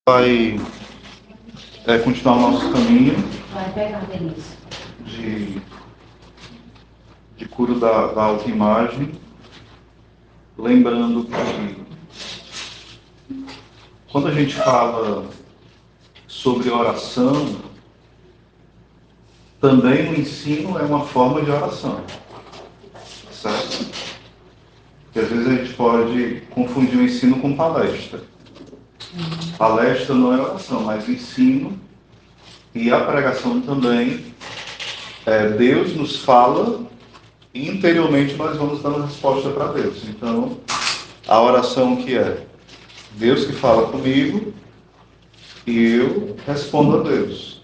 Vai continuar o nosso caminho de cura da autoimagem, lembrando que quando a gente fala sobre oração, também o ensino é uma forma de oração, certo? Porque às vezes a gente pode confundir o ensino com palestra. Palestra não é oração, mas ensino e a pregação também. Deus nos fala e interiormente nós vamos dando resposta para Deus. Então, a oração que é Deus que fala comigo e eu respondo a Deus.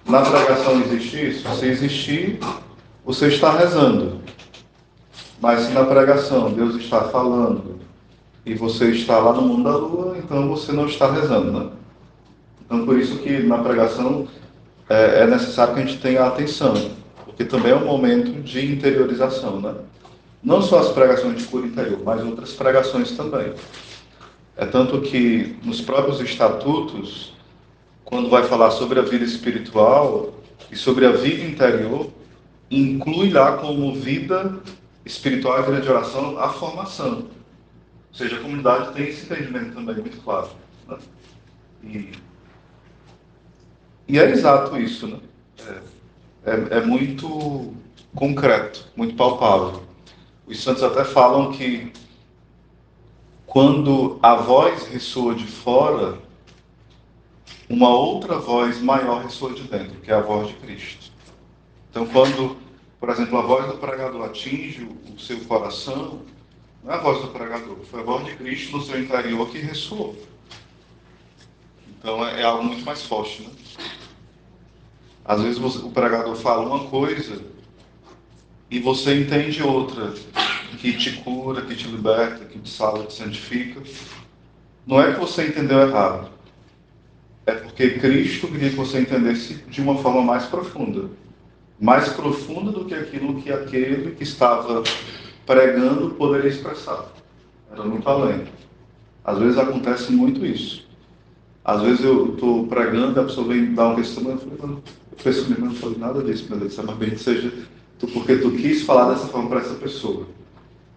Na pregação existe isso? Se existir, você está rezando. Mas se na pregação Deus está falando e você está lá no mundo da lua, então você não está rezando, né? Então, por isso que na pregação é necessário que a gente tenha atenção, porque também é um momento de interiorização, né? Não só as pregações de cura interior, mas outras pregações também. É tanto que nos próprios estatutos, quando vai falar sobre a vida espiritual e sobre a vida interior, inclui lá como vida espiritual e vida de oração a formação. Ou seja, a comunidade tem esse entendimento também muito claro, né? E é exato isso, né? É muito concreto, muito palpável. Os santos até falam que quando a voz ressoa de fora, uma outra voz maior ressoa de dentro, que é a voz de Cristo. Então, quando, por exemplo, a voz do pregador atinge o seu coração, não é a voz do pregador, foi a voz de Cristo no seu interior que ressoou. Então, é algo muito mais forte, né? Às vezes o pregador fala uma coisa e você entende outra, que te cura, que te liberta, que te salva, que te santifica. Não é que você entendeu errado, é porque Cristo queria que você entendesse de uma forma mais profunda do que aquilo que aquele que estava pregando poderia expressar. Era muito além. Às vezes acontece muito isso. Às vezes eu estou pregando, a pessoa vem dar um testemunho, eu percebi, não falei nada disso, meu Deus, mas bem seja porque tu quis falar dessa forma para essa pessoa.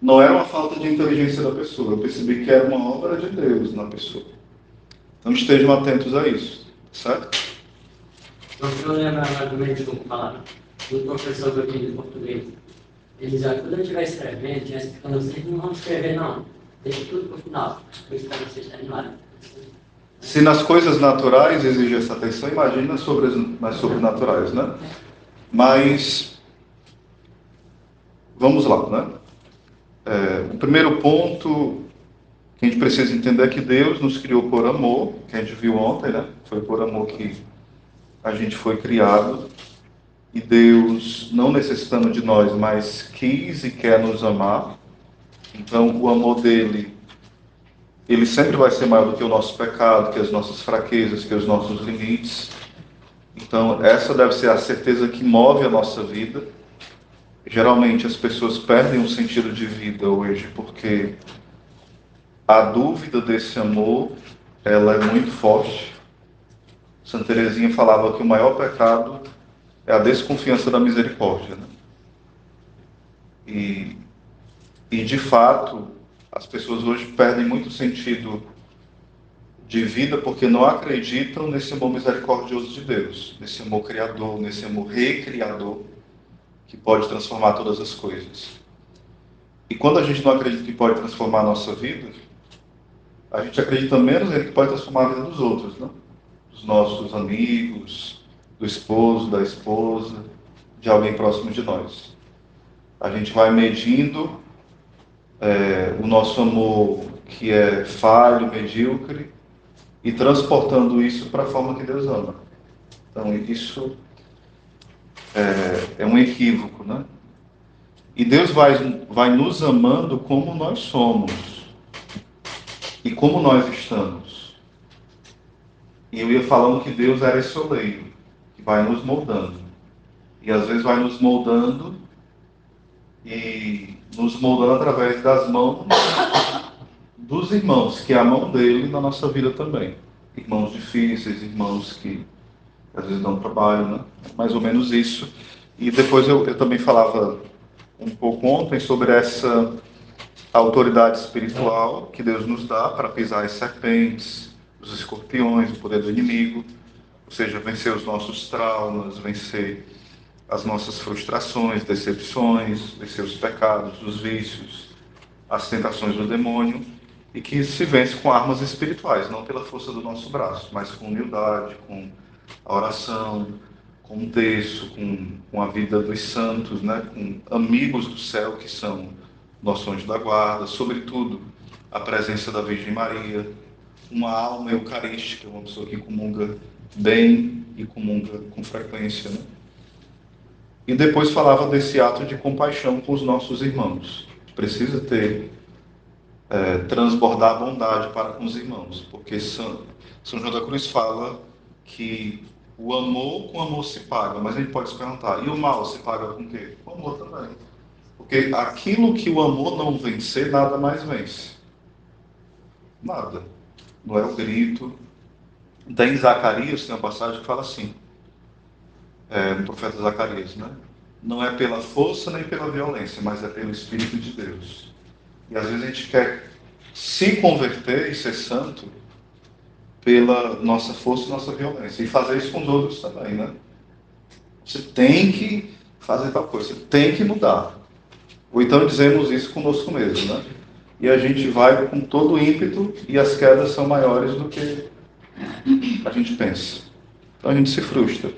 Não era uma falta de inteligência da pessoa, eu percebi que era uma obra de Deus na pessoa. Então estejam atentos a isso, certo? Não estou lembrando lá do médico falar do professor do aqui de português. Ele dizia, quando eu estiver escrevendo, tinha explicando, vocês não vão escrever não, deixe tudo para o final, depois para vocês terminarem. Se nas coisas naturais exige essa atenção, imagina nas sobrenaturais, né? Mas, vamos lá, né? O primeiro ponto que a gente precisa entender é que Deus nos criou por amor, que a gente viu ontem, né? Foi por amor que a gente foi criado. E Deus, não necessitando de nós, mas quis e quer nos amar. Então, o amor dele, ele sempre vai ser maior do que o nosso pecado, que as nossas fraquezas, que os nossos limites. Então, essa deve ser a certeza que move a nossa vida. Geralmente, as pessoas perdem o sentido de vida hoje porque a dúvida desse amor, ela é muito forte. Santa Teresinha falava que o maior pecado é a desconfiança da misericórdia, né? E de fato, as pessoas hoje perdem muito sentido de vida porque não acreditam nesse amor misericordioso de Deus, nesse amor criador, nesse amor recriador, que pode transformar todas as coisas. E quando a gente não acredita que pode transformar a nossa vida, a gente acredita menos nele que pode transformar a vida dos outros, né? Dos nossos amigos, do esposo, da esposa, de alguém próximo de nós. A gente vai medindo o nosso amor que é falho, medíocre, e transportando isso para a forma que Deus ama. Então, isso é um equívoco, né? E Deus vai nos amando como nós somos e como nós estamos. E eu ia falando que Deus era esse oleiro, que vai nos moldando. E às vezes vai nos moldando e nos moldando através das mãos dos irmãos, que é a mão dele na nossa vida também. irmãos difíceis, irmãos que às vezes dão trabalho, né? Mais ou menos isso. E depois eu também falava um pouco ontem sobre essa autoridade espiritual que Deus nos dá para pisar as serpentes, os escorpiões, o poder do inimigo, ou seja, vencer os nossos traumas, vencer as nossas frustrações, decepções, vencer os pecados, os vícios, as tentações do demônio, e que se vence com armas espirituais, não pela força do nosso braço, mas com humildade, com a oração, com o terço, com a vida dos santos, né? Com amigos do céu que são nosso anjo da guarda, sobretudo a presença da Virgem Maria, uma alma eucarística, uma pessoa que comunga bem e comunga com frequência, né? E depois falava desse ato de compaixão com os nossos irmãos. Precisa ter, transbordar a bondade para com os irmãos, porque São João da Cruz fala que o amor com amor se paga, mas a gente pode se perguntar, e o mal se paga com o quê? Com amor também. Porque aquilo que o amor não vencer, nada mais vence. Nada. Não é o grito. Em Zacarias tem uma passagem que fala assim, no profeta Zacarias, né? Não é pela força nem pela violência, mas é pelo Espírito de Deus. E às vezes a gente quer se converter e ser santo pela nossa força e nossa violência. E fazer isso com os outros também, né? Você tem que fazer tal coisa, você tem que mudar. Ou então dizemos isso conosco mesmo, né? E a gente vai com todo o ímpeto e as quedas são maiores do que a gente pensa. Então a gente se frustra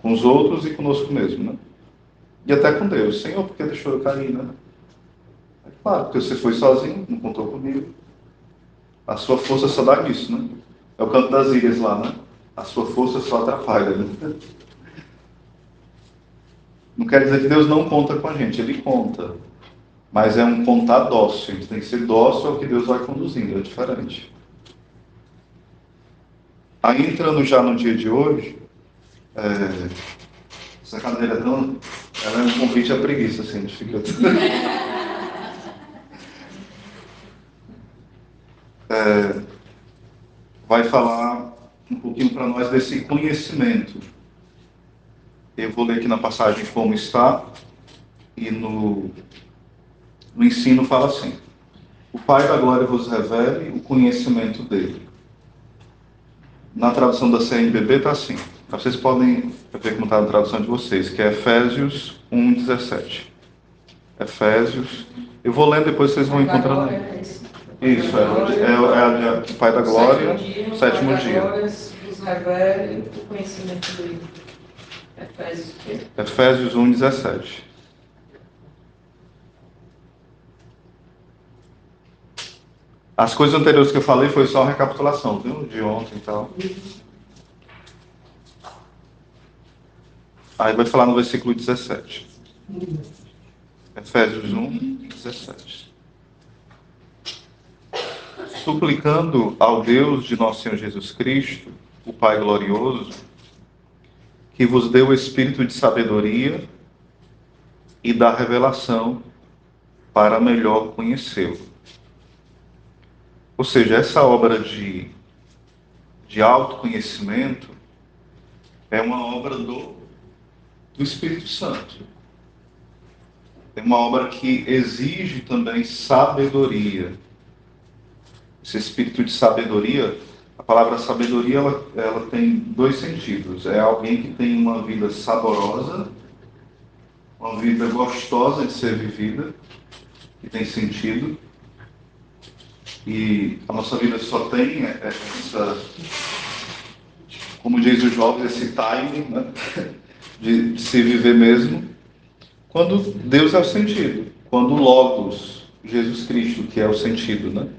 com os outros e conosco mesmo, né? E até com Deus. Senhor, por que deixou eu cair, né? É claro, porque você foi sozinho, não contou comigo. A sua força só dá nisso, né? É o canto das ilhas lá, né? A sua força só atrapalha, né? Não quer dizer que Deus não conta com a gente, Ele conta. Mas é um contar dócil. A gente tem que ser dócil ao que Deus vai conduzindo, é diferente. Aí entrando já no dia de hoje, essa cadeira ela é um convite à preguiça, assim, a gente fica... vai falar um pouquinho para nós desse conhecimento. Eu vou ler aqui na passagem como está, e no ensino fala assim: o Pai da Glória vos revele o conhecimento dele. Na tradução da CNBB está assim. Vocês podem ver como está na tradução de vocês, que é Efésios 1:17. Efésios. Eu vou lendo, depois vocês vão encontrando. Isso, é o Pai da Glória, o sétimo dia. Nos revele o conhecimento dele. Efésios 1:17. As coisas anteriores que eu falei foi só uma recapitulação, viu? De ontem e tal. Aí vai falar no versículo 17. Efésios 1:17. Suplicando ao Deus de nosso Senhor Jesus Cristo, o Pai glorioso, que vos dê o espírito de sabedoria e da revelação para melhor conhecê-lo. Ou seja, essa obra de autoconhecimento é uma obra do Espírito Santo. É uma obra que exige também sabedoria. Esse espírito de sabedoria, a palavra sabedoria, ela tem dois sentidos. É alguém que tem uma vida saborosa, uma vida gostosa de ser vivida, que tem sentido. E a nossa vida só tem essa, como diz os jovens, esse timing, né? de se viver mesmo, quando Deus é o sentido, quando o Logos, Jesus Cristo, que é o sentido, né?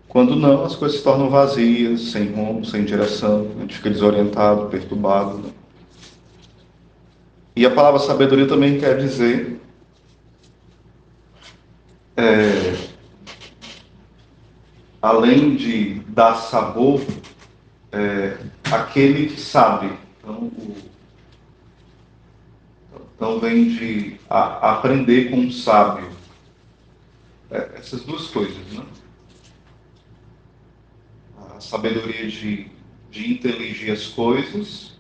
Quando não, as coisas se tornam vazias, sem rumo, sem direção, a gente fica desorientado, perturbado, né? E a palavra sabedoria também quer dizer além de dar sabor, aquele que sabe. Então vem de aprender com um sábio. Essas duas coisas, né? sabedoria de inteligir as coisas,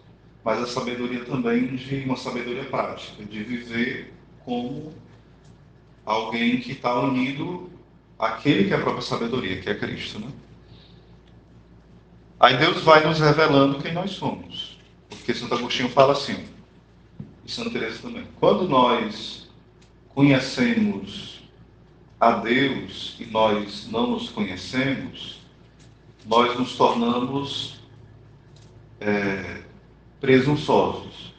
mas a sabedoria também de uma sabedoria prática, de viver como alguém que está unido àquele que é a própria sabedoria, que é Cristo, né? Aí Deus vai nos revelando quem nós somos. Porque Santo Agostinho fala assim, e Santa Teresa também. Quando nós conhecemos a Deus e nós não nos conhecemos, nós nos tornamos presunçosos.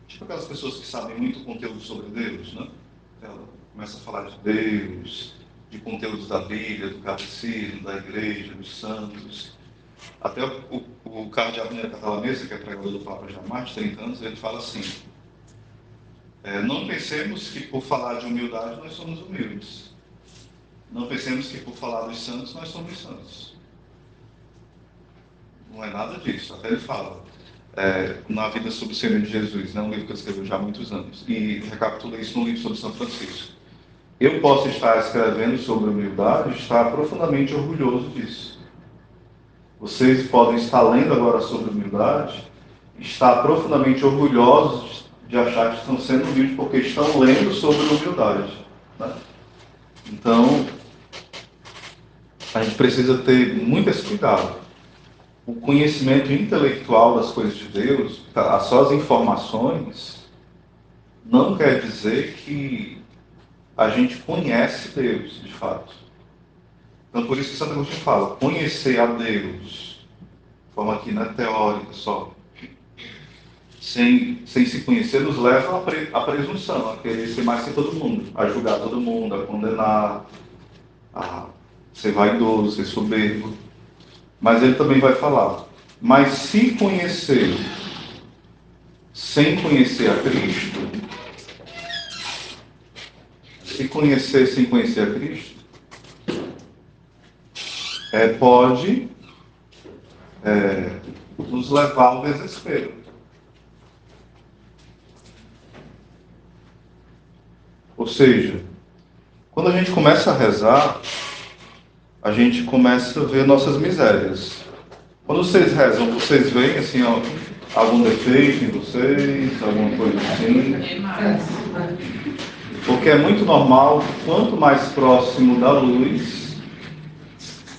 Tipo aquelas pessoas que sabem muito conteúdo sobre Deus, né? Ela começa a falar de Deus, de conteúdos da Bíblia, do catecismo, da igreja, dos santos. Até o cardeal Catalamesa, que é pregador do Papa já há mais de 30 anos, ele fala assim, não pensemos que por falar de humildade nós somos humildes. Não pensemos que por falar dos santos nós somos santos. Não é nada disso. Até ele fala, na Vida sobre o Senhor de Jesus, né, um livro que eu escrevi já há muitos anos, e recapitulei isso no livro sobre São Francisco. Eu posso estar escrevendo sobre humildade e estar profundamente orgulhoso disso. Vocês podem estar lendo agora sobre humildade e estar profundamente orgulhosos de achar que estão sendo humildes porque estão lendo sobre humildade, né? Então, a gente precisa ter muito esse cuidado. O conhecimento intelectual das coisas de Deus, só as informações, não quer dizer que a gente conhece Deus, de fato. Então, por isso que Santo Agostinho fala, conhecer a Deus, de forma que não é teórica só, sem se conhecer, nos leva à presunção, a querer ser mais que todo mundo, a julgar todo mundo, a condenar, a ser vaidoso, ser soberbo. Mas ele também vai falar, mas se conhecer sem conhecer a Cristo, se conhecer sem conhecer a Cristo, pode nos levar ao desespero. Ou seja, quando a gente começa a rezar, a gente começa a ver nossas misérias. Quando vocês rezam, vocês veem assim, algum defeito em vocês, alguma coisa assim? Porque é muito normal, quanto mais próximo da luz,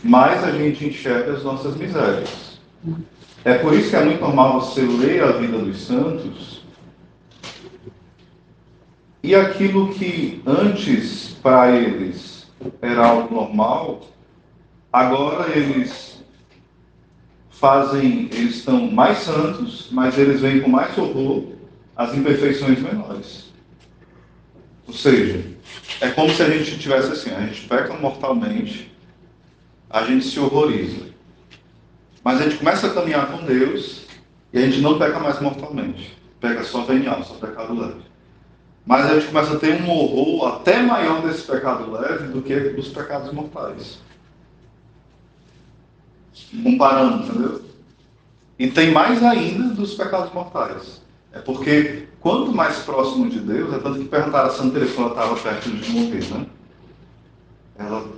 mais a gente enxerga as nossas misérias. É por isso que é muito normal você ler a vida dos santos e aquilo que antes para eles era algo normal, agora eles estão mais santos, mas eles veem com mais horror as imperfeições menores. Ou seja, é como se a gente tivesse assim, a gente peca mortalmente, a gente se horroriza. Mas a gente começa a caminhar com Deus e a gente não peca mais mortalmente. Peca só venial, só pecado leve. Mas a gente começa a ter um horror até maior desse pecado leve do que dos pecados mortais. Comparando, entendeu? E tem mais ainda dos pecados mortais. É porque quanto mais próximo de Deus, é tanto que perguntaram a Santa Teresa quando ela estava perto de morrer, né? Ela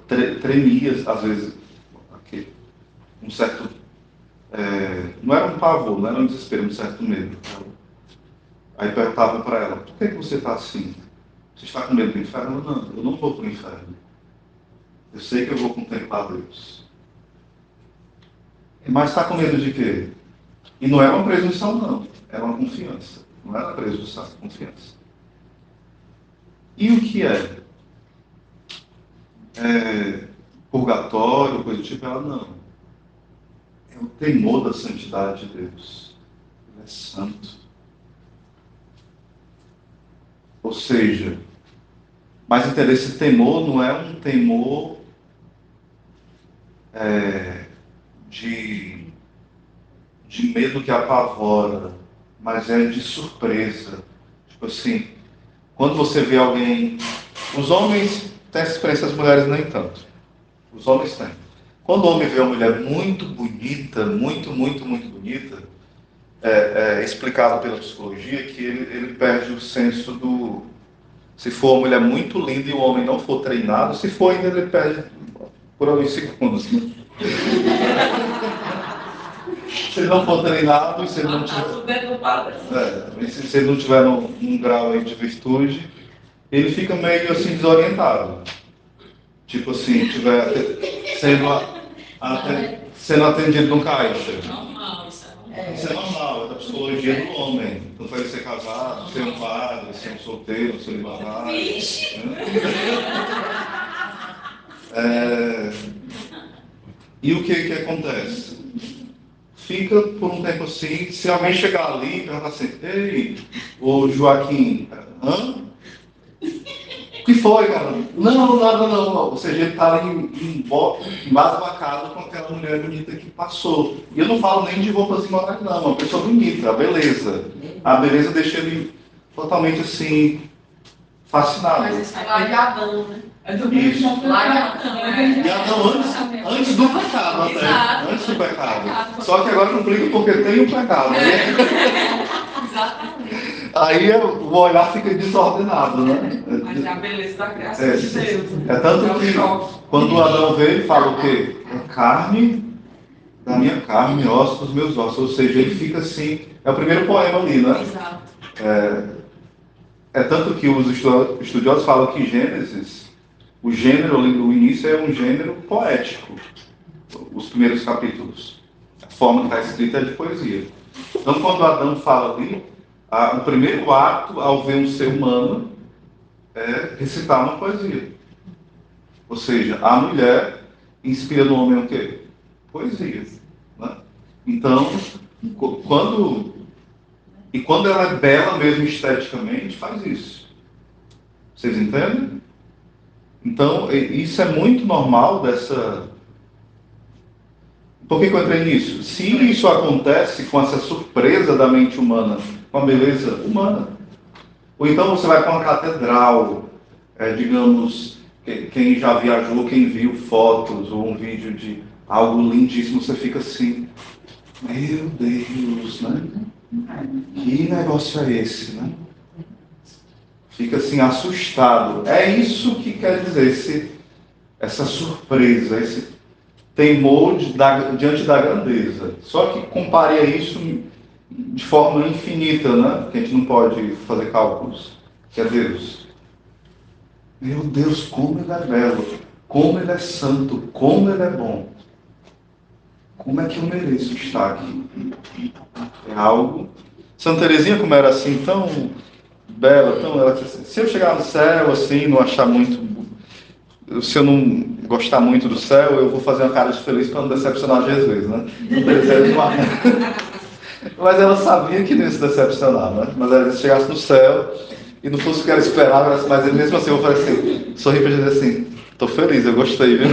tremia, às vezes, um certo... não era um pavor, não era um desespero, um certo medo. Aí perguntavam para ela, por que você está assim? Você está com medo do inferno? Não, eu não vou para o inferno. Eu sei que eu vou contemplar Deus. Mas está com medo de quê? E não era uma presunção, não. Era uma confiança. Não era presunção, era confiança. E o que é? Purgatório, coisa do tipo? Ela não. É o temor da santidade de Deus. Ele é santo. Ou seja, mas entender, esse temor não é um temor de medo que apavora, mas é de surpresa. Tipo assim, quando você vê alguém... Os homens têm essa experiência, as mulheres nem tanto. Os homens têm. Quando o homem vê uma mulher muito bonita, muito bonita, é explicado pela psicologia que ele perde o senso do... Se for uma mulher muito linda e o homem não for treinado, se for ainda ele perde por alguns segundos, né? Se ele não for treinado, se ele não tiver, se ele não tiver num grau aí de virtude, ele fica meio assim desorientado. Tipo assim, estiver sendo atendido no caixa. Isso é normal, é da psicologia do homem. Não vai ser casado, ser um padre, ser um solteiro, um celibatário. E o que acontece? Fica por um tempo assim, se alguém chegar ali e perguntar assim, ei, ô Joaquim, hã? O que foi, cara? Não, nada não. Ou seja, ele está ali embasbacado com aquela mulher bonita que passou. E eu não falo nem de roupas imorais, não. Uma pessoa bonita, a beleza. A beleza deixa ele totalmente assim, fascinado. Mas isso é largadão, né? Isso. Largadão, né? E antes do pecado até. Exato. Antes do pecado. Só que agora complica porque tem o pecado. Exatamente. Aí o olhar fica desordenado, né? Mas é a beleza da criação de Deus. É tanto que quando o Adão veio, ele fala o quê? É carne da minha carne, ossos dos meus ossos. Ou seja, ele fica assim. É o primeiro poema ali, né? Exato. É tanto que os estudiosos falam que Gênesis, o gênero, o início é um gênero poético. Os primeiros capítulos. A forma que está escrita é de poesia. Então, quando Adão fala ali, o primeiro ato, ao ver um ser humano, é recitar uma poesia. Ou seja, a mulher inspira no homem o quê? Poesia. Né? Então, quando ela é bela mesmo esteticamente, faz isso. Vocês entendem? Então, isso é muito normal dessa... Por que eu entrei nisso? Se isso acontece com essa surpresa da mente humana, com a beleza humana, ou então você vai para uma catedral, digamos, quem já viajou, quem viu fotos ou um vídeo de algo lindíssimo, você fica assim, meu Deus, né? Que negócio é esse, né? Fica assim, assustado. É isso que quer dizer essa surpresa, esse temor diante da grandeza. Só que compare a isso de forma infinita, né? Porque a gente não pode fazer cálculos. Que é Deus. Meu Deus, como Ele é belo, como Ele é santo, como Ele é bom. Como é que eu mereço estar aqui? É algo... Santa Teresinha, como era assim, tão bela, tão... Ela disse assim, se eu chegar no céu, assim, não achar muito... Se eu não gostar muito do céu, eu vou fazer uma cara de feliz para não decepcionar Jesus, né? Mas ela sabia que não ia se decepcionar, né? Mas ela se chegasse no céu e não fosse o que ela esperava, mas ele mesmo assim, eu falei assim, sorri para dizer assim, estou feliz, eu gostei, viu?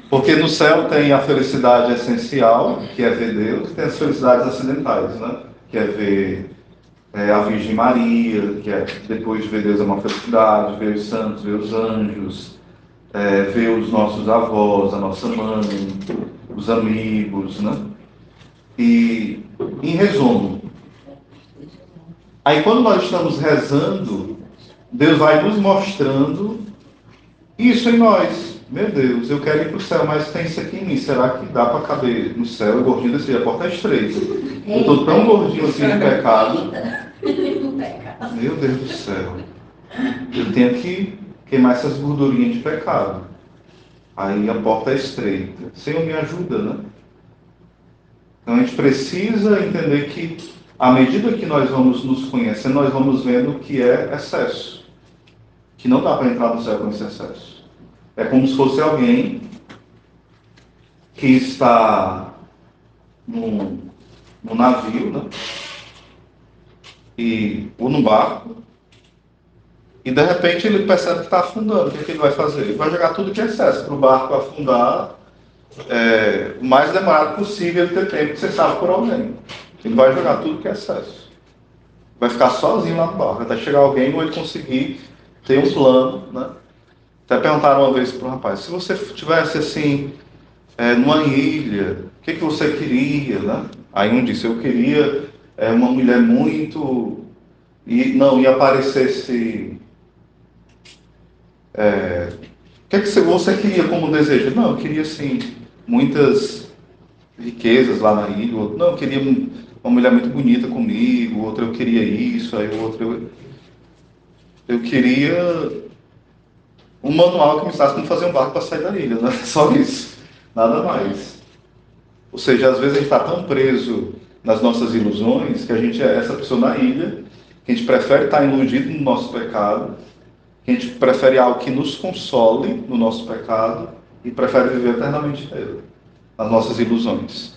Porque no céu tem a felicidade essencial, que é ver Deus, e tem as felicidades acidentais, né? Que é ver a Virgem Maria, que é depois de ver Deus é uma felicidade, ver os santos, ver os anjos, ver os nossos avós, a nossa mãe, os amigos, né? E, em resumo, aí quando nós estamos rezando, Deus vai nos mostrando isso em nós. Meu Deus, eu quero ir para o céu, mas tem isso aqui em mim. Será que dá para caber no céu? Gordinho desse dia, a porta é estreita. Eu estou tão gordinho assim de pecado. Meu Deus do céu. Eu tenho que queimar essas gordurinhas de pecado. Aí a porta é estreita. Senhor, me ajuda, né? Então a gente precisa entender que, à medida que nós vamos nos conhecendo, nós vamos vendo o que é excesso. Que não dá para entrar no céu com esse excesso. É como se fosse alguém que está num navio, né? Ou num barco, e de repente ele percebe que está afundando. O que ele vai fazer? Ele vai jogar tudo que é excesso para o barco afundar o mais demorado possível, ele ter tempo de ser salvo por alguém. Ele vai jogar tudo que é excesso. Vai ficar sozinho lá no barco, até chegar alguém ou ele conseguir ter um plano, né? Até perguntaram uma vez para um rapaz, se você estivesse assim, numa ilha, o que você queria, né? Aí um disse, eu queria uma mulher muito... E aparecesse... que você queria como desejo? Não, eu queria, assim, muitas riquezas lá na ilha. Não, eu queria uma mulher muito bonita comigo. Outra, eu queria isso. Aí o outro, eu queria um manual que me ensinasse como fazer um barco para sair da ilha, né? Só isso, nada mais. Ou seja, às vezes a gente está tão preso nas nossas ilusões que a gente é essa pessoa na ilha, que a gente prefere estar iludido no nosso pecado, que a gente prefere algo que nos console no nosso pecado e prefere viver eternamente nele, nas nossas ilusões.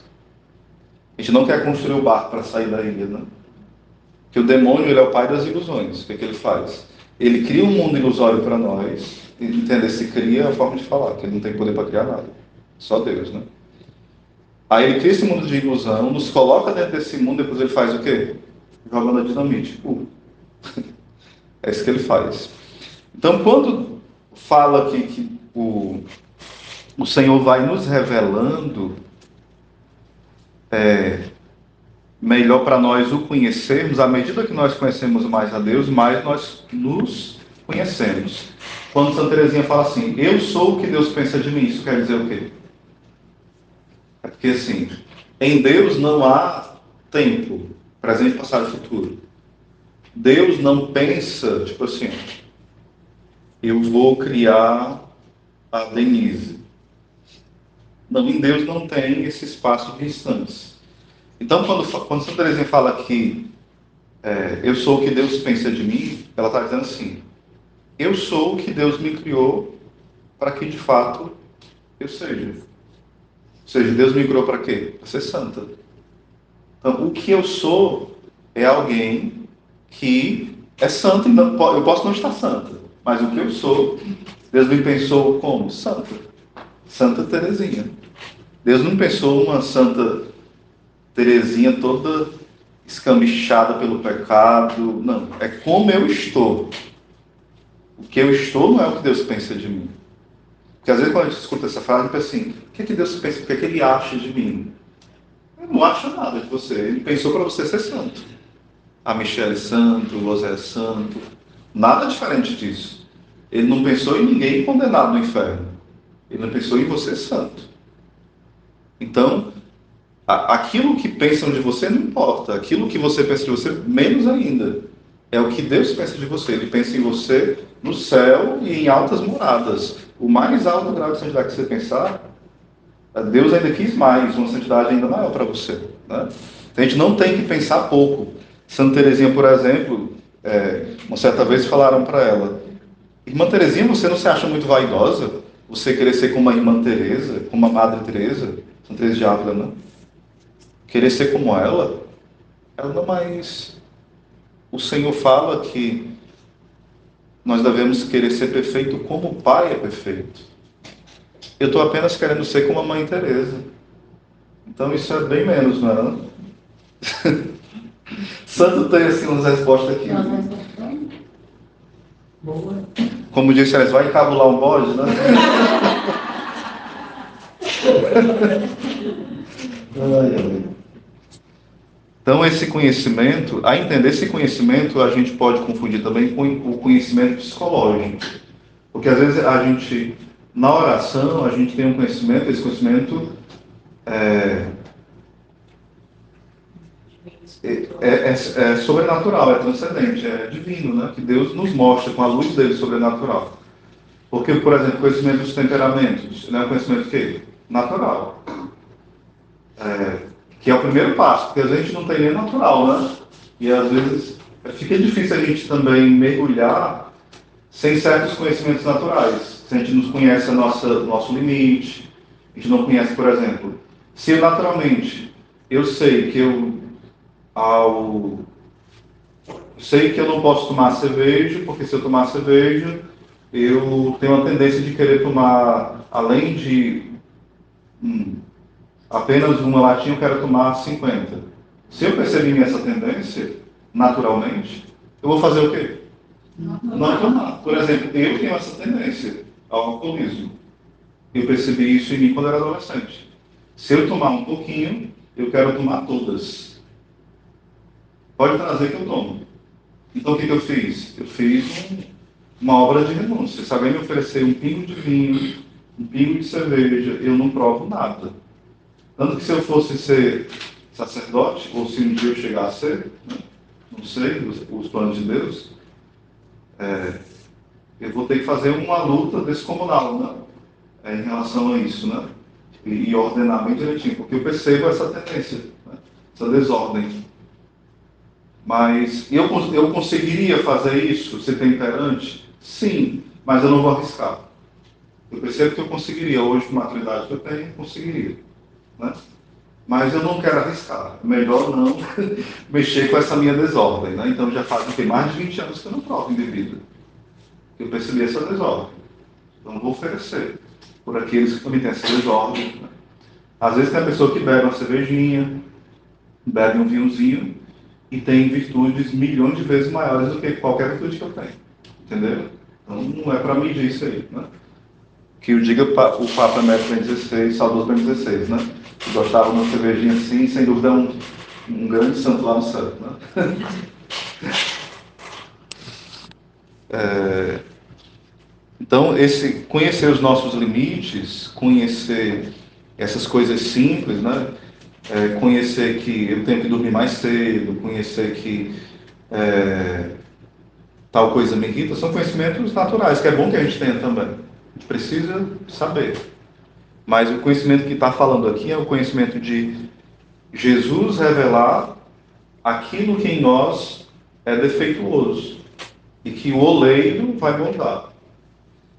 A gente não quer construir o barco para sair da ilha, né? Porque o demônio, ele é o pai das ilusões. O que é que ele faz? Ele cria um mundo ilusório para nós. Entender, se cria é a forma de falar, que ele não tem poder para criar nada. Só Deus, né? Aí ele cria esse mundo de ilusão, nos coloca dentro desse mundo, depois ele faz o quê? Jogando a dinamite. É isso que ele faz. Então, quando fala aqui que o Senhor vai nos revelando, melhor para nós o conhecermos, à medida que nós conhecemos mais a Deus, mais nós nos conhecemos. Quando Santa Teresinha fala assim, eu sou o que Deus pensa de mim, isso quer dizer o quê? É porque assim, em Deus não há tempo, presente, passado e futuro. Deus não pensa, tipo assim, eu vou criar a Denise. Não, em Deus não tem esse espaço de instantes. Então, quando Santa Teresinha fala que eu sou o que Deus pensa de mim, ela está dizendo assim, eu sou o que Deus me criou para que, de fato, eu seja. Ou seja, Deus me criou para quê? Para ser santa. Então, o que eu sou é alguém que é santo. Eu posso não estar santa, mas o que eu sou, Deus me pensou como? Santa. Santa Teresinha. Deus não pensou uma Santa Teresinha toda escamichada pelo pecado. Não, é como eu estou. O que eu estou não é o que Deus pensa de mim. Porque às vezes quando a gente escuta essa frase, a gente pensa assim, o que Deus pensa, o que Ele acha de mim? Ele não acha nada de você, Ele pensou para você ser santo. A Michelle é santo, o José é santo, nada diferente disso. Ele não pensou em ninguém condenado no inferno. Ele não pensou em você santo. Então, aquilo que pensam de você não importa. Aquilo que você pensa de você, menos ainda. É o que Deus pensa de você. Ele pensa em você no céu e em altas moradas. O mais alto grau de santidade que você pensar, Deus ainda quis mais, uma santidade ainda maior para você. Né? Então, a gente não tem que pensar pouco. Santa Teresinha, por exemplo, uma certa vez falaram para ela, Irmã Teresinha, você não se acha muito vaidosa? Você querer ser como a Irmã Teresa, como a Madre Teresa, Santa Teresa de Ávila, né? Querer ser como ela? Ela não, mas o Senhor fala que nós devemos querer ser perfeito como o Pai é perfeito. Eu estou apenas querendo ser como a Mãe Teresa. Então isso é bem menos, não é? Não? Santo tem assim umas respostas aqui. Boa. Como disse Alice, vai encabular um bode, né? Então esse conhecimento, a entender esse conhecimento, a gente pode confundir também com o conhecimento psicológico. Porque às vezes a gente, na oração, a gente tem um conhecimento, esse conhecimento é sobrenatural, é transcendente, é divino, né? Que Deus nos mostra com a luz dele sobrenatural. Porque, por exemplo, o conhecimento dos temperamentos, não é um conhecimento que natural. Que é o primeiro passo, porque às vezes a gente não tem nem natural, né? E às vezes fica difícil a gente também mergulhar sem certos conhecimentos naturais. Se a gente não conhece nosso limite, a gente não conhece, por exemplo, se eu naturalmente eu sei que eu não posso tomar cerveja, porque se eu tomar cerveja, eu tenho uma tendência de querer tomar, além de apenas uma latinha, eu quero tomar 50. Se eu perceber minha essa tendência, naturalmente, eu vou fazer o quê? Não tomar. Por exemplo, eu tenho essa tendência ao alcoolismo. Eu percebi isso em mim quando eu era adolescente. Se eu tomar um pouquinho, eu quero tomar todas. Pode trazer que eu tomo. Então o que eu fiz? Eu fiz uma obra de renúncia. Se alguém me oferecer um pingo de vinho, um pingo de cerveja, eu não provo nada. Tanto que se eu fosse ser sacerdote, ou se um dia eu chegar a ser, né, não sei, os planos de Deus, eu vou ter que fazer uma luta descomunal, né, em relação a isso, né, e ordenar bem direitinho, porque eu percebo essa tendência, né, essa desordem. Mas eu conseguiria fazer isso, ser temperante? Sim, mas eu não vou arriscar. Eu percebo que eu conseguiria, hoje, com a maturidade que eu tenho, conseguiria, né? Mas eu não quero arriscar. É melhor não mexer com essa minha desordem, né? Então já tem mais de 20 anos que eu não provo em bebida. Eu percebi essa desordem. Então não vou oferecer por aqueles que também têm essa desordem, né? Às vezes tem a pessoa que bebe uma cervejinha, bebe um vinhozinho e tem virtudes milhões de vezes maiores do que qualquer virtude que eu tenho. Entendeu? Então não é para medir isso aí, né? Que o diga o Papa Emérito Bento XVI, saudoso Bento XVI, né? Que gostava de uma cervejinha assim, sem dúvida um grande santo lá no céu, né? Então, conhecer os nossos limites, conhecer essas coisas simples, né? Conhecer que eu tenho que dormir mais cedo, conhecer que tal coisa me irrita, são conhecimentos naturais, que é bom que a gente tenha também. A gente precisa saber. Mas o conhecimento que está falando aqui é o conhecimento de Jesus revelar aquilo que em nós é defeituoso e que o oleiro vai moldar.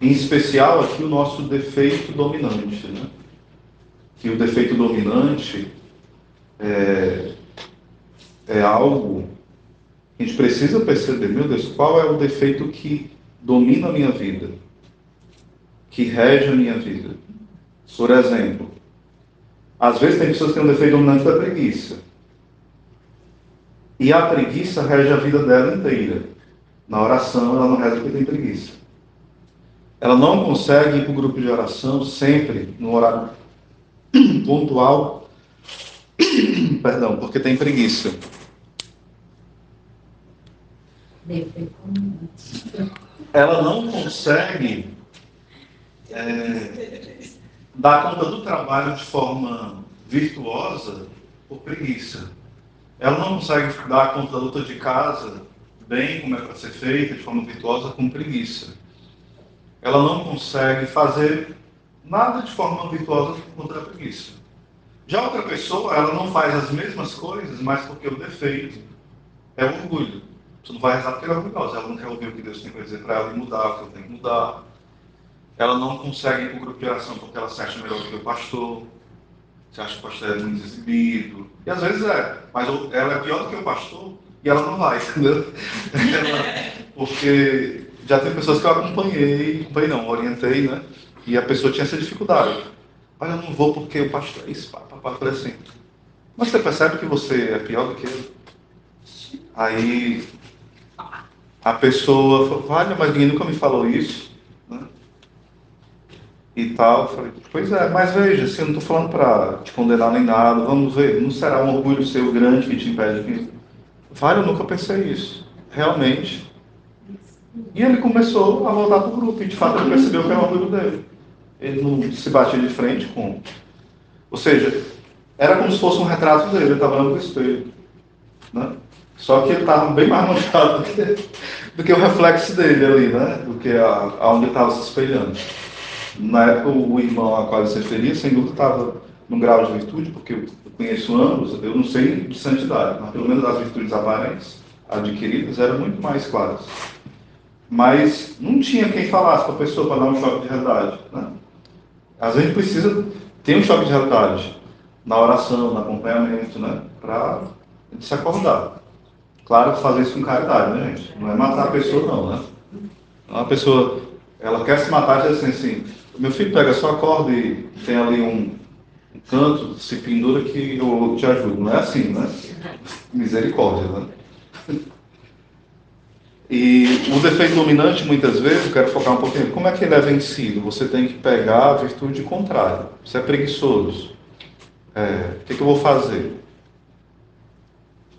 Em especial aqui o nosso defeito dominante, né? Que o defeito dominante é algo que a gente precisa perceber. Meu Deus, qual é o defeito que domina a minha vida? Que rege a minha vida? Por exemplo, às vezes tem pessoas que têm um defeito dominante da preguiça. E a preguiça rege a vida dela inteira. Na oração, ela não reza porque tem preguiça. Ela não consegue ir para o grupo de oração sempre no horário pontual, perdão, porque tem preguiça. Ela não consegue dar conta do trabalho de forma virtuosa por preguiça. Ela não consegue dar conta da luta de casa bem, como é para ser feita, de forma virtuosa, com preguiça. Ela não consegue fazer nada de forma virtuosa contra a preguiça. Já outra pessoa, ela não faz as mesmas coisas, mas porque o defeito é o orgulho. Você não vai rezar porque ela é orgulhosa, ela não quer ouvir o que Deus tem para dizer para ela e mudar o que eu tenho que mudar. Ela não consegue ir para o grupo de oração porque ela se acha melhor do que o pastor. Você acha que o pastor é muito exibido. E às vezes mas ela é pior do que o pastor e ela não vai, entendeu? Porque já tem pessoas que eu acompanhei não, orientei, né? E a pessoa tinha essa dificuldade. Olha, eu não vou porque o pastor é isso, papai, por assim. Mas você percebe que você é pior do que ele? Aí a pessoa falou, olha, mas ninguém nunca me falou isso, né? E tal, eu falei, pois é, mas veja, se eu não estou falando para te condenar nem nada, vamos ver, não será um orgulho seu grande que te impede que... Vale, eu nunca pensei isso, realmente. E ele começou a voltar para o grupo, e de fato ele percebeu que era o orgulho dele. Ele não se batia de frente com... Ou seja, era como se fosse um retrato dele, ele estava olhando para o espelho, né? Só que ele estava bem mais manchado do que o reflexo dele ali, né? Do que aonde ele estava se espelhando. Na época, o irmão a qual ele se referia, sem dúvida, estava num grau de virtude, porque eu conheço ambos, eu não sei de santidade, mas pelo menos as virtudes aparentes adquiridas eram muito mais claras. Mas não tinha quem falasse para a pessoa para dar um choque de realidade, né? Às vezes precisa ter um choque de realidade na oração, no acompanhamento, né? Para se acordar. Claro, fazer isso com caridade, né, gente? Não é matar a pessoa, não, né? A pessoa, ela quer se matar e diz assim, meu filho, pega só a corda e tem ali um canto, se pendura que eu te ajudo. Não é assim, né? Misericórdia, né? E o defeito dominante, muitas vezes, eu quero focar um pouquinho, como é que ele é vencido? Você tem que pegar a virtude contrária. Você é preguiçoso. O que eu vou fazer?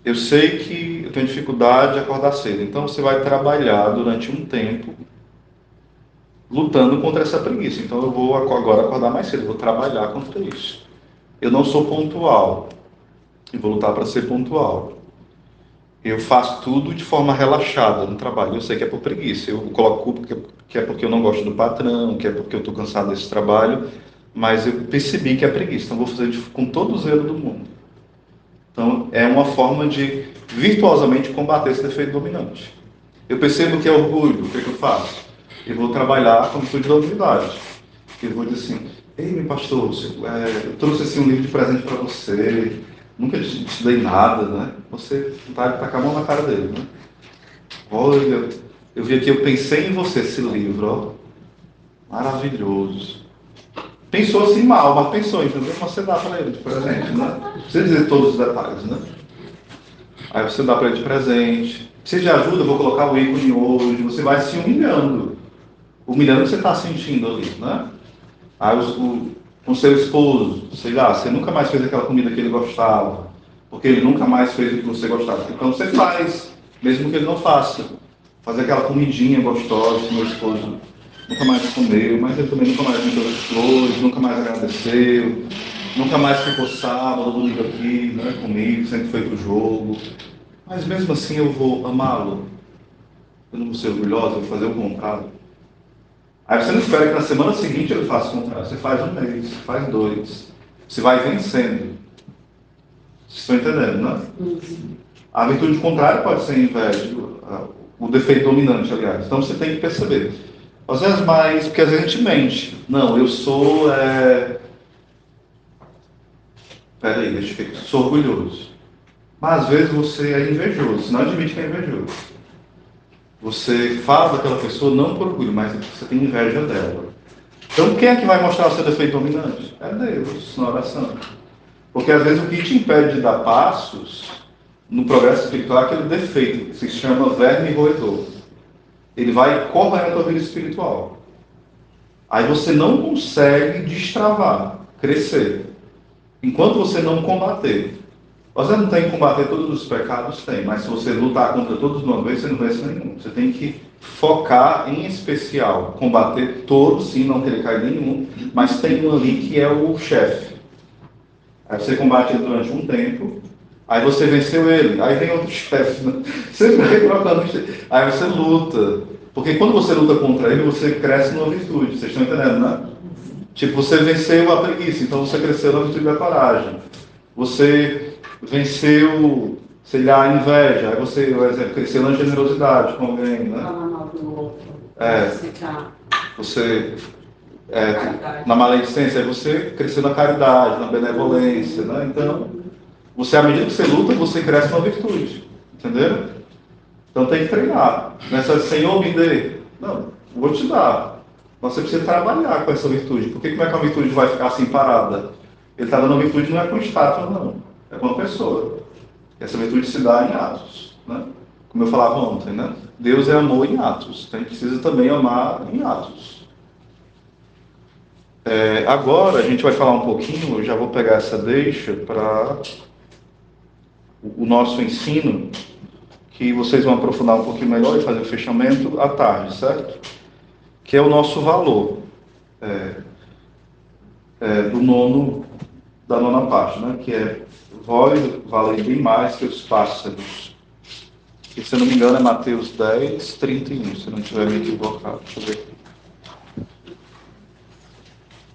Eu sei que eu tenho dificuldade de acordar cedo, então você vai trabalhar durante um tempo lutando contra essa preguiça. Então eu vou agora acordar mais cedo, vou trabalhar contra isso. Eu não sou pontual e vou lutar para ser pontual. Eu faço tudo de forma relaxada no trabalho. Eu sei que é por preguiça. Eu coloco culpa que é porque eu não gosto do patrão, que é porque eu estou cansado desse trabalho, mas eu percebi que é preguiça. Então eu vou fazer com todo o zelo do mundo. Então é uma forma de virtuosamente combater esse defeito dominante. Eu percebo que é orgulho. O que eu faço? Eu vou trabalhar com atitude da humildade. Eu vou dizer assim: ei, meu pastor, eu trouxe assim, um livro de presente para você. Nunca te dei nada, né? Você tá com a mão na cara dele, né? Olha, eu vi aqui, eu pensei em você, esse livro, ó. Maravilhoso. Pensou assim mal, mas pensou, entendeu? Você dá para ele de presente, né? Não precisa dizer todos os detalhes, né? Aí você dá para ele de presente. Precisa de ajuda, eu vou colocar o ícone hoje. Você vai se humilhando. Humilhando o que você está sentindo ali, né? Aí com seu esposo, sei lá, você nunca mais fez aquela comida que ele gostava, porque ele nunca mais fez o que você gostava. Então você faz, mesmo que ele não faça. Fazer aquela comidinha gostosa que meu esposo nunca mais comeu, mas ele também nunca mais me deu as flores, nunca mais agradeceu, nunca mais ficou sábado, domingo aqui, né, comigo, sempre foi pro jogo. Mas mesmo assim eu vou amá-lo. Eu não vou ser orgulhoso, eu vou fazer o contrário. Aí você não espera que na semana seguinte ele faça o contrário. Você faz um mês, você faz dois. Você vai vencendo. Vocês estão entendendo, né? A virtude contrária pode ser inveja, o defeito dominante, aliás. Então você tem que perceber. Às vezes mais, porque às vezes a gente mente. Não, eu sou... Peraí, deixa eu ver. Sou orgulhoso. Mas às vezes você é invejoso. Você não admite que é invejoso. Você fala daquela pessoa não por orgulho, mas você tem inveja dela. Então, quem é que vai mostrar o seu defeito dominante? É Deus, na oração. Porque, às vezes, o que te impede de dar passos no progresso espiritual é aquele defeito, que se chama verme roedor. Ele vai corroer a tua vida espiritual. Aí você não consegue destravar, crescer. Enquanto você não combater. Você não tem que combater todos os pecados? Tem, mas se você lutar contra todos de uma vez, você não vence nenhum. Você tem que focar em especial, combater todos, sim, não querer cair nenhum, mas tem um ali que é o chefe. Aí você combate ele durante um tempo, aí você venceu ele, aí vem outro chefe, né? Você vai trocando, aí você luta. Porque quando você luta contra ele, você cresce numa virtude, vocês estão entendendo, né? Tipo, você venceu a preguiça, então você cresceu na virtude da coragem. Você venceu, sei lá, a inveja, aí você, por exemplo, cresceu na generosidade com alguém, né? Você, na maledicência, aí você cresceu na caridade, na benevolência, né? Então, você, à medida que você luta, você cresce numa virtude, entendeu? Então tem que treinar. Nessa, Senhor, me dê. Não, vou te dar. Mas você precisa trabalhar com essa virtude. Porque como é que a virtude vai ficar assim parada? Ele está dando a virtude não é com estátua, não. É com a pessoa. Essa virtude se dá em atos, né? Como eu falava ontem, né? Deus é amor em atos. Então a gente precisa também amar em atos. Agora a gente vai falar um pouquinho, eu já vou pegar essa deixa para o nosso ensino, que vocês vão aprofundar um pouquinho melhor e fazer o fechamento à tarde, certo? Que é o nosso valor da nona parte, né? Que é: vós valei bem mais que os pássaros. E, se eu não me engano, é Mateus 10, 31, se eu não estiver me equivocado. Deixa eu ver aqui.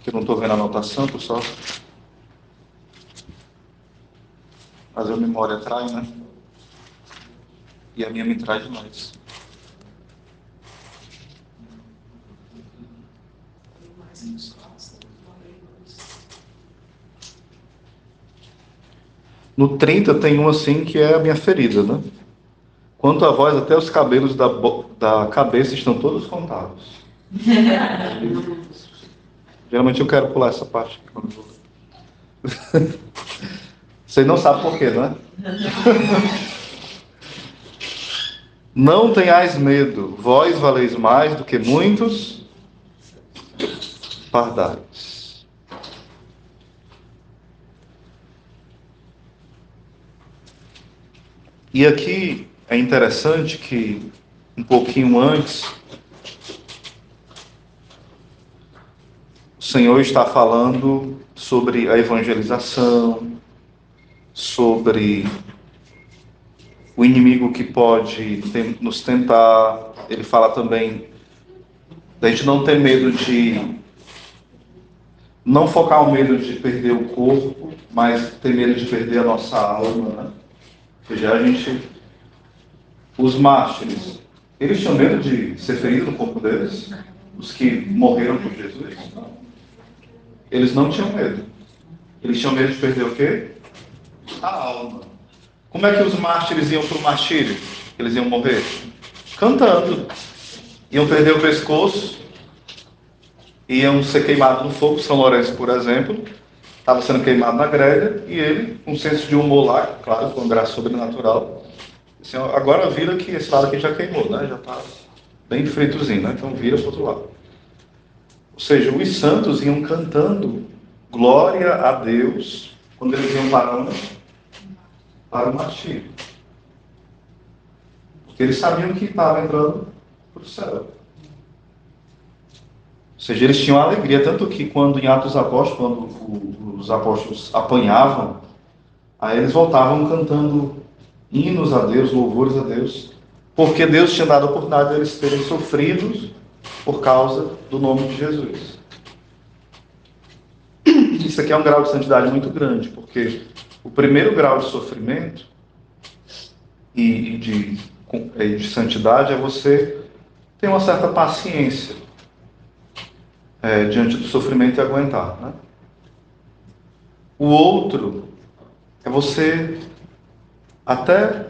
Que eu não estou vendo a anotação, pessoal. Mas a memória trai, né? E a minha me trai demais. No 30 tem um assim que é a minha ferida, né? Quanto a vós, até os cabelos da cabeça estão todos contados. Geralmente eu quero pular essa parte. Vocês não sabem por quê, né? Não tenhais medo, vós valeis mais do que muitos pardais. E aqui é interessante que, um pouquinho antes, o Senhor está falando sobre a evangelização, sobre o inimigo que pode nos tentar. Ele fala também da gente não ter medo de... Não focar o medo de perder o corpo, mas ter medo de perder a nossa alma, né? Ou seja, a gente... Os mártires, eles tinham medo de ser ferido no corpo deles? Os que morreram por Jesus? Não. Eles não tinham medo. Eles tinham medo de perder o quê? A alma. Como é que os mártires iam para o martírio? Eles iam morrer? Cantando. Iam perder o pescoço, iam ser queimados no fogo. São Lourenço, por exemplo, estava sendo queimado na grelha, e ele, com um senso de humor lá, claro, com graça sobrenatural, disse, agora vira que esse lado aqui já queimou, né? Já está bem fritozinho, né? Então vira para o outro lado. Ou seja, os santos iam cantando glória a Deus quando eles iam para o martírio. Porque eles sabiam que estavam entrando para o céu. Ou seja, eles tinham alegria, tanto que quando em Atos dos Apóstolos, quando os apóstolos apanhavam, aí eles voltavam cantando hinos a Deus, louvores a Deus, porque Deus tinha dado a oportunidade de eles terem sofrido por causa do nome de Jesus. Isso aqui é um grau de santidade muito grande, porque o primeiro grau de sofrimento e de santidade é você ter uma certa paciência diante do sofrimento e aguentar, né? O outro é você até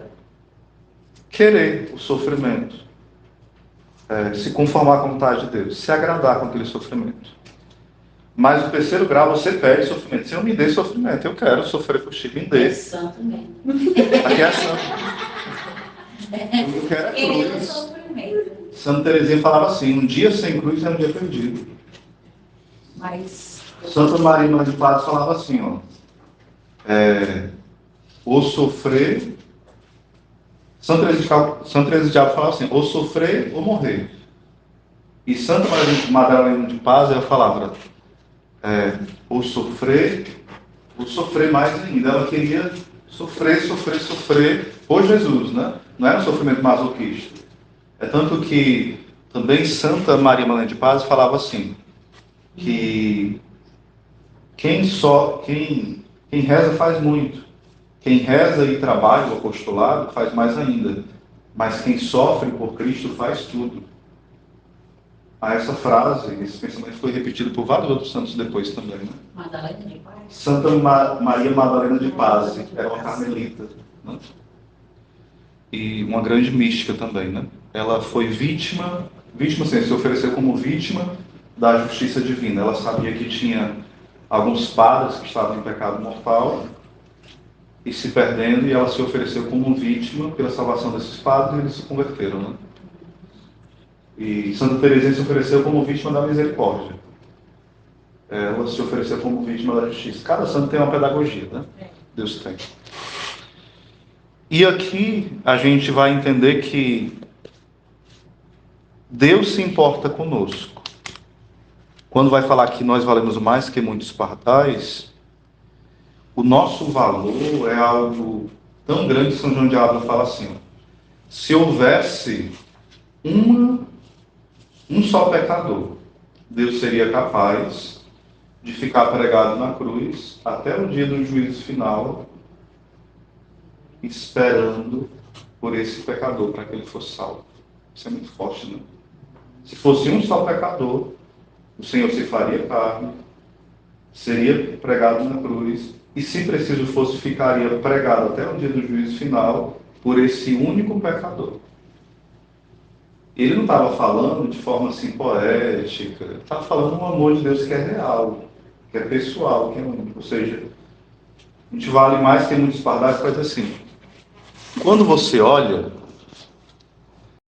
querer o sofrimento, se conformar com a vontade de Deus, se agradar com aquele sofrimento. Mas o terceiro grau, você pede sofrimento. Senhor, me dê sofrimento. Eu quero sofrer por ti, me dê. É santo mesmo. Aqui é santo. Eu quero a cruz. Sofrimento. Santa Teresinha falava assim, um dia sem cruz é um dia perdido. Mas Santa Maria Mãe de Paz falava assim, ó, ou sofrer... Santa Teresa de Diabo falava assim, ou sofrer ou morrer. E Santa Maria Madalena de Paz, ela falava, ou sofrer mais ainda. Ela queria sofrer por Jesus, né? Não era um sofrimento masoquista. É tanto que também Santa Maria Madalena de Paz falava assim, que quem reza faz muito. Quem reza e trabalha o apostolado faz mais ainda. Mas quem sofre por Cristo faz tudo. Essa frase, esse pensamento foi repetido por vários outros santos depois também, né? Madalena de Paz. Santa Maria Madalena de Paz era uma carmelita, né? E uma grande mística também, né? Ela foi vítima sim, se ofereceu como vítima da justiça divina. Ela sabia que tinha alguns padres que estavam em pecado mortal e se perdendo, e ela se ofereceu como vítima pela salvação desses padres, e eles se converteram, né? E Santa Teresinha se ofereceu como vítima da misericórdia. Ela se ofereceu como vítima da justiça. Cada santo tem uma pedagogia, né? Deus tem. E aqui a gente vai entender que Deus se importa conosco. Quando vai falar que nós valemos mais que muitos pardais, o nosso valor é algo tão grande que São João de Ávila fala assim, se houvesse um só pecador, Deus seria capaz de ficar pregado na cruz até o dia do juízo final, esperando por esse pecador para que ele fosse salvo. Isso é muito forte, né? Se fosse um só pecador, o Senhor se faria carne, seria pregado na cruz, e se preciso fosse, ficaria pregado até o dia do juízo final por esse único pecador. Ele não estava falando de forma assim poética, ele estava falando um amor de Deus que é real, que é pessoal, que é único. Ou seja, a gente vale mais que muitos pardais, faz assim. Quando você olha